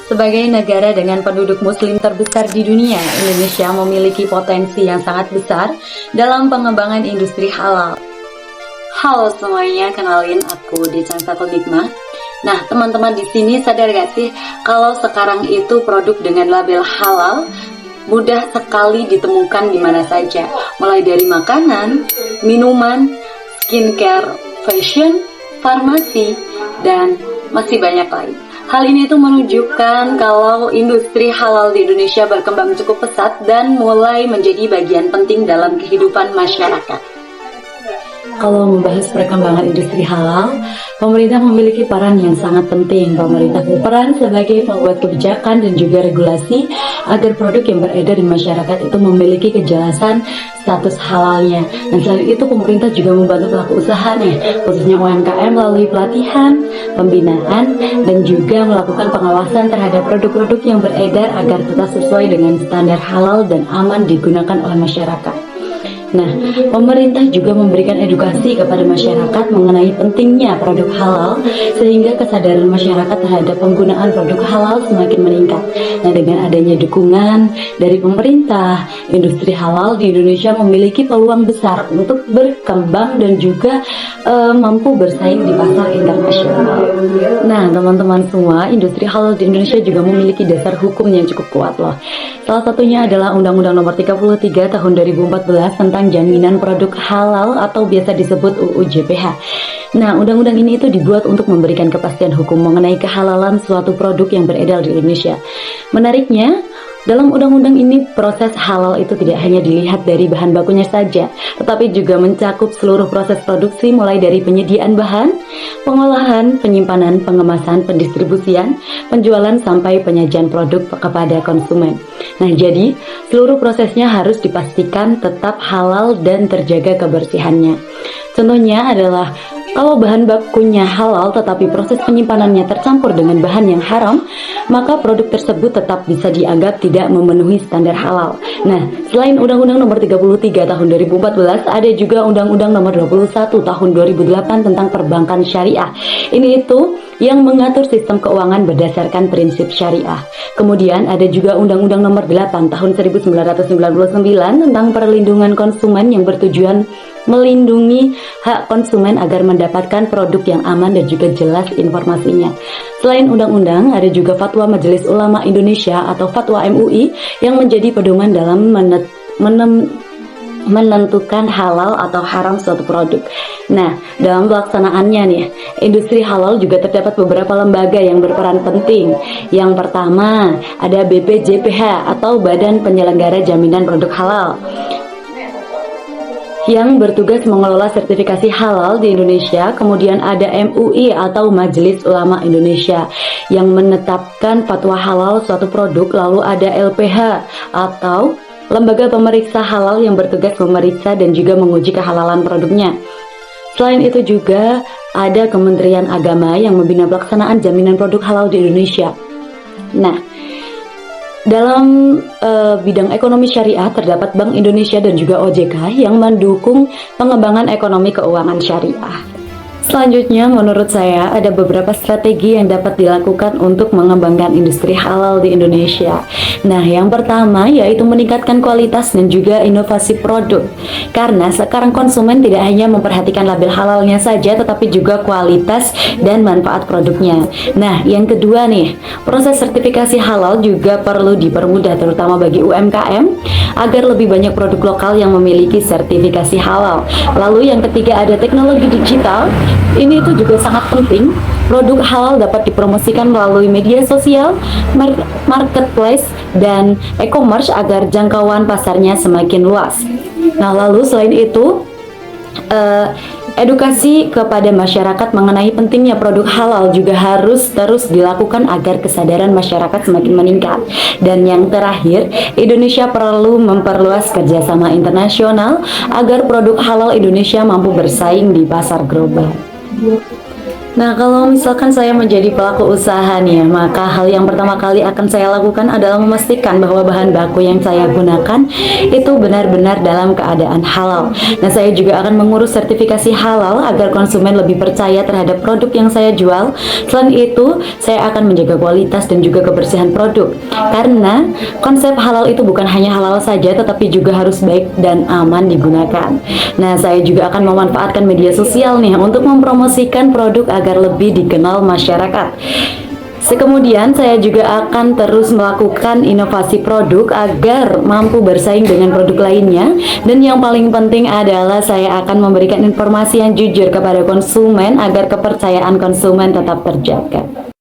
Sebagai negara dengan penduduk muslim terbesar di dunia, Indonesia memiliki potensi yang sangat besar dalam pengembangan industri halal. Halo semuanya, kenalin aku Decan Fatul Hikmah. Nah, teman-teman di sini sadar gak sih kalau sekarang itu produk dengan label halal mudah sekali ditemukan di mana saja, mulai dari makanan, minuman, skincare, fashion, farmasi, dan masih banyak lain. Hal ini tuh menunjukkan kalau industri halal di Indonesia berkembang cukup pesat dan mulai menjadi bagian penting dalam kehidupan masyarakat. Kalau membahas perkembangan industri halal, pemerintah memiliki peran yang sangat penting. Pemerintah berperan sebagai pembuat kebijakan dan juga regulasi agar produk yang beredar di masyarakat itu memiliki kejelasan status halalnya. Dan selain itu, pemerintah juga membantu pelaku usaha khususnya UMKM melalui pelatihan, pembinaan, dan juga melakukan pengawasan terhadap produk-produk yang beredar agar tetap sesuai dengan standar halal dan aman digunakan oleh masyarakat. Nah, pemerintah juga memberikan edukasi kepada masyarakat mengenai pentingnya produk halal sehingga kesadaran masyarakat terhadap penggunaan produk halal semakin meningkat. Nah, dengan adanya dukungan dari pemerintah, industri halal di Indonesia memiliki peluang besar untuk berkembang dan juga mampu bersaing di pasar internasional. Nah, teman-teman semua, industri halal di Indonesia juga memiliki dasar hukum yang cukup kuat loh. Salah satunya adalah Undang-Undang Nomor 33 Tahun 2014 tentang Jaminan Produk Halal atau biasa disebut UU JPH. Nah, undang-undang ini itu dibuat untuk memberikan kepastian hukum mengenai kehalalan suatu produk yang beredar di Indonesia. Menariknya, dalam undang-undang ini proses halal itu tidak hanya dilihat dari bahan bakunya saja, tetapi juga mencakup seluruh proses produksi mulai dari penyediaan bahan, pengolahan, penyimpanan, pengemasan, pendistribusian, penjualan sampai penyajian produk kepada konsumen. Nah, jadi seluruh prosesnya harus dipastikan tetap halal dan terjaga kebersihannya. Contohnya adalah kalau bahan bakunya halal tetapi proses penyimpanannya tercampur dengan bahan yang haram, maka produk tersebut tetap bisa dianggap tidak memenuhi standar halal. Nah, selain Undang-Undang Nomor 33 Tahun 2014, ada juga Undang-Undang Nomor 21 Tahun 2008 tentang Perbankan Syariah. Ini itu yang mengatur sistem keuangan berdasarkan prinsip syariah. Kemudian ada juga Undang-Undang Nomor 8 Tahun 1999 tentang perlindungan konsumen yang bertujuan melindungi hak konsumen agar mendapatkan produk yang aman dan juga jelas informasinya. Selain undang-undang, ada juga Fatwa Majelis Ulama Indonesia atau Fatwa MUI yang menjadi pedoman dalam menentukan halal atau haram suatu produk. Nah, dalam pelaksanaannya industri halal juga terdapat beberapa lembaga yang berperan penting. Yang pertama, ada BPJPH atau Badan Penyelenggara Jaminan Produk Halal, yang bertugas mengelola sertifikasi halal di Indonesia. Kemudian ada MUI atau Majelis Ulama Indonesia yang menetapkan fatwa halal suatu produk. Lalu ada LPH atau Lembaga Pemeriksa Halal yang bertugas memeriksa dan juga menguji kehalalan produknya. Selain itu juga ada Kementerian Agama yang membina pelaksanaan jaminan produk halal di Indonesia. Nah, dalam bidang ekonomi syariah terdapat Bank Indonesia dan juga OJK yang mendukung pengembangan ekonomi keuangan syariah. Selanjutnya, menurut saya ada beberapa strategi yang dapat dilakukan untuk mengembangkan industri halal di Indonesia. Nah, yang pertama yaitu meningkatkan kualitas dan juga inovasi produk. Karena sekarang konsumen tidak hanya memperhatikan label halalnya saja, tetapi juga kualitas dan manfaat produknya. Nah, yang kedua proses sertifikasi halal juga perlu dipermudah terutama bagi UMKM agar lebih banyak produk lokal yang memiliki sertifikasi halal. Lalu yang ketiga ada teknologi digital. Ini itu juga sangat penting. Produk halal dapat dipromosikan melalui media sosial, marketplace, dan e-commerce agar jangkauan pasarnya semakin luas. Nah, lalu selain itu, edukasi kepada masyarakat mengenai pentingnya produk halal juga harus terus dilakukan agar kesadaran masyarakat semakin meningkat. Dan yang terakhir, Indonesia perlu memperluas kerjasama internasional agar produk halal Indonesia mampu bersaing di pasar global. Nah, kalau misalkan saya menjadi pelaku usaha nih ya, maka hal yang pertama kali akan saya lakukan adalah memastikan bahwa bahan baku yang saya gunakan itu benar-benar dalam keadaan halal. Nah, saya juga akan mengurus sertifikasi halal agar konsumen lebih percaya terhadap produk yang saya jual. Selain itu, saya akan menjaga kualitas dan juga kebersihan produk. Karena konsep halal itu bukan hanya halal saja, tetapi juga harus baik dan aman digunakan. Nah, saya juga akan memanfaatkan media sosial nih untuk mempromosikan produk agar lebih dikenal masyarakat. Kemudian saya juga akan terus melakukan inovasi produk agar mampu bersaing dengan produk lainnya. Dan yang paling penting adalah saya akan memberikan informasi yang jujur kepada konsumen agar kepercayaan konsumen tetap terjaga.